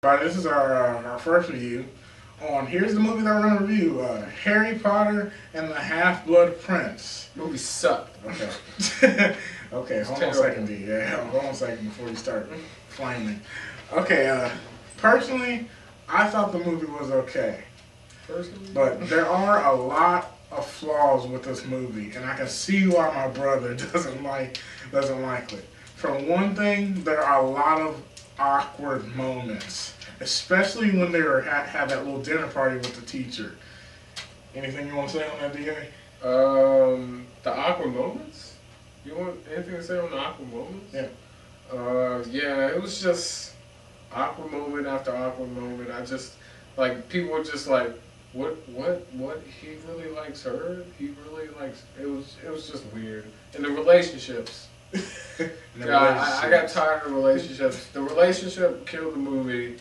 Right, this is our first review on, here's the movie that we're going to review, Harry Potter and the Half-Blood Prince. Movie sucked. Okay. Okay, hold on a terrible. second, D. Yeah, hold on a second before you start flaming. Okay, personally, I thought the movie was okay. Personally? But there are a lot of flaws with this movie, and I can see why my brother doesn't like it. For one thing, there are a lot of awkward moments, especially when they had that little dinner party with the teacher. Anything you want to say on that, DA? The awkward moments? You want anything to say on the awkward moments? Yeah. Yeah, it was just awkward moment after awkward moment. I just, like, people were just like, what, he really likes her? He really likes, it was just weird. And the relationships. I got tired of the relationships. The relationship killed the movie.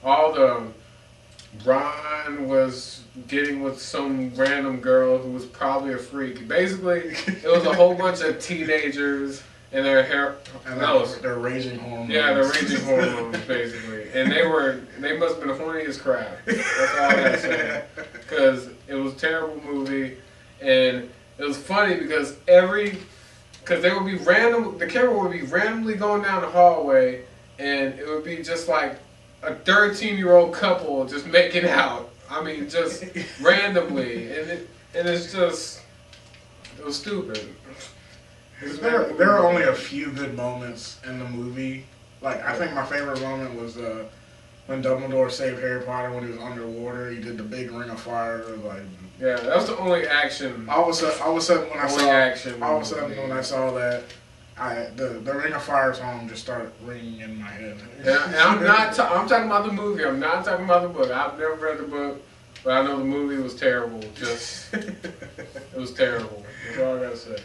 All the Ron was getting with some random girl who was probably a freak. Basically, it was a whole bunch of teenagers and their hair. And they're raging hormones. Yeah, they're raging hormones, basically. And they must have been horny as crap. That's all I gotta say. Because it was a terrible movie, and it was funny because they would be random, the camera would be randomly going down the hallway, and it would be just like a 13-year-old couple just making out. I mean, just randomly, and it's just, it was stupid. There are only a few good moments in the movie. Like, I think my favorite moment was when Dumbledore saved Harry Potter when he was underwater. He did the big ring of fire. Like, yeah, that was the only action. All of a sudden when I saw that, the Ring of Fire song just started ringing in my head. And I'm talking about the movie. I'm not talking about the book. I've never read the book, but I know the movie was terrible. Just, it was terrible. That's all I gotta say.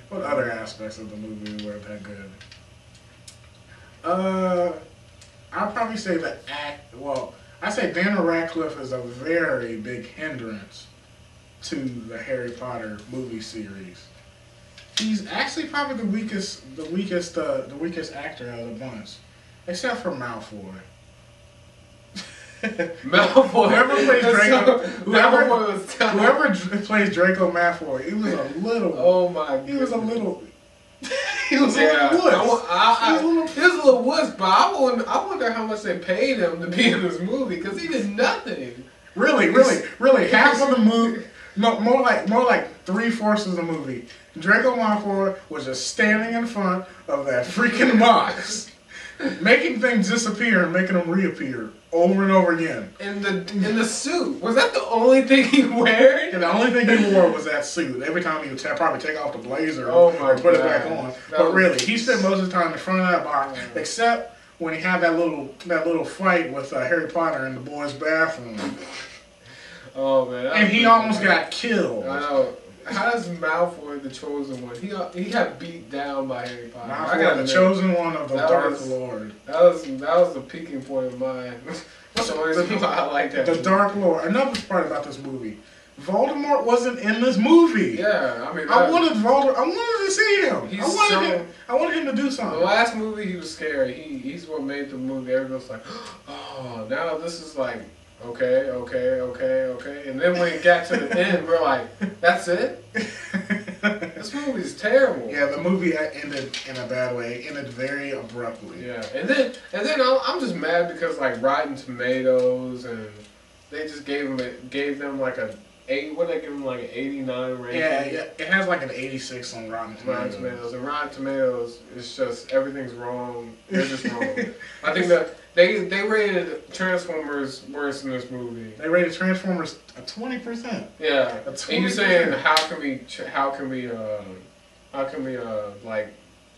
What other aspects of the movie weren't that good? I'd probably say I say Daniel Radcliffe is a very big hindrance to the Harry Potter movie series. He's actually probably the weakest actor out of the bunch, except for Malfoy. Malfoy. Whoever plays Draco Malfoy, he was a little. Oh my! He was a little. He was a little wuss. He was a little wuss, but I wonder how much they paid him to be in this movie because he did nothing. Really, half of the movie. No, more like 3/4 of the movie. Draco Malfoy was just standing in front of that freaking box, making things disappear and making them reappear over and over again. In the suit, was that the only thing he wore? And the only thing he wore was that suit. Every time he would probably take off the blazer or put it back on. But really, he spent most of the time in front of that box, except when he had that little fight with Harry Potter in the boys' bathroom. Oh man! And he almost got killed. I know. How does Malfoy, the chosen one, he got beat down by Harry Potter? Malfoy, the chosen one of the Dark Lord. That was the peaking point of mine. That's the reason why I like that. The Dark Lord. Another part about this movie, Voldemort wasn't in this movie. Yeah, I mean, I wanted to see him. I wanted him to do something. The last movie, he was scary. He's what made the movie. Everyone's like, oh, now this is like. Okay. And then when it got to the end, we're like, that's it? This movie's terrible. Yeah, the movie ended in a bad way. It ended very abruptly. Yeah, and then I'm just mad because like Rotten Tomatoes and they just gave them like a 8. What did they give them, like an 89 rating? Yeah, it has like an 86 on Rotten Tomatoes. And Rotten Tomatoes is just everything's wrong. They're just wrong. I think that they rated Transformers worse in this movie. They rated Transformers a 20%. Yeah, and you're saying how can we like,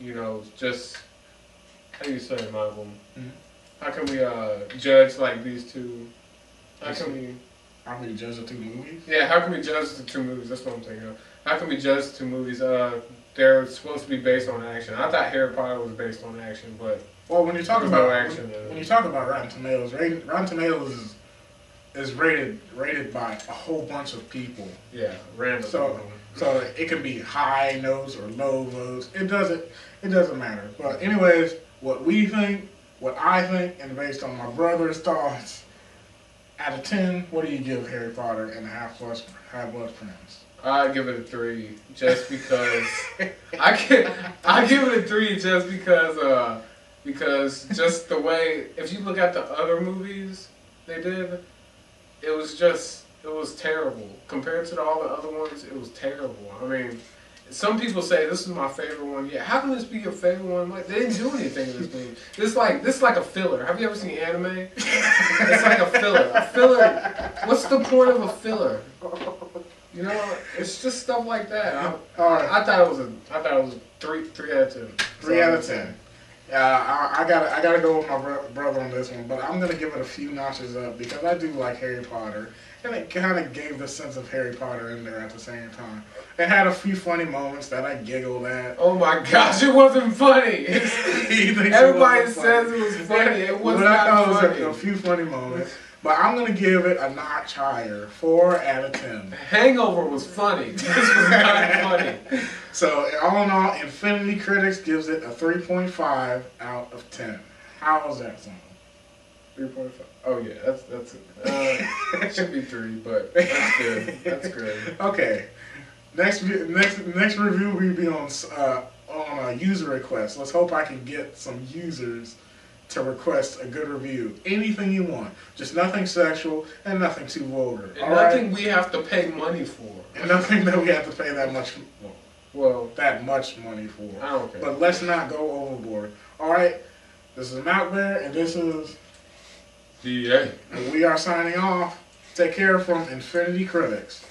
you know, just how do you say it, Michael? Mm-hmm. How can we judge like these two? How can we judge the two movies? Yeah, how can we judge the two movies? That's what I'm thinking of. How can we judge the two movies? They're supposed to be based on action. I thought Harry Potter was based on action, but when you talk about action, when you talk about Rotten Tomatoes, Rotten Tomatoes is rated by a whole bunch of people. Yeah, random. So it can be high notes or low votes. It doesn't matter. But anyways, what we think what I think and based on my brother's thoughts, out of 10, what do you give Harry Potter and the Half-Blood Prince? I give it a 3 just because I give it a 3 just because just the way, if you look at the other movies they did, it was terrible compared to all the other ones. It was terrible. I mean, some people say this is my favorite one. Yeah, how can this be your favorite one? Like, they didn't do anything in this movie. This is like a filler. Have you ever seen anime? It's like a filler. A filler. What's the point of a filler? You know, it's just stuff like that. I thought it was a 3 out of 10. 3 out of 10. I gotta go with my brother on this one, but I'm gonna give it a few notches up because I do like Harry Potter, and it kind of gave the sense of Harry Potter in there at the same time. It had a few funny moments that I giggled at. Oh my gosh, it wasn't funny. Everybody says it was funny. It was not funny. A few funny moments. But I'm going to give it a notch higher, 4 out of 10. Hangover was funny. This was not funny. So, all in all, Infinity Critics gives it a 3.5 out of 10. How was that sound? 3.5. Oh yeah, that's it should be 3, but that's good. That's good. Okay. Next review will be on a user request. Let's hope I can get some users to request a good review. Anything you want. Just nothing sexual and nothing too vulgar. And nothing we have to pay money for. And nothing that we have to pay that much money for. I don't care. But let's not go overboard. Alright, this is Out There, and this is DA. And we are signing off. Take care from Infinity Critics.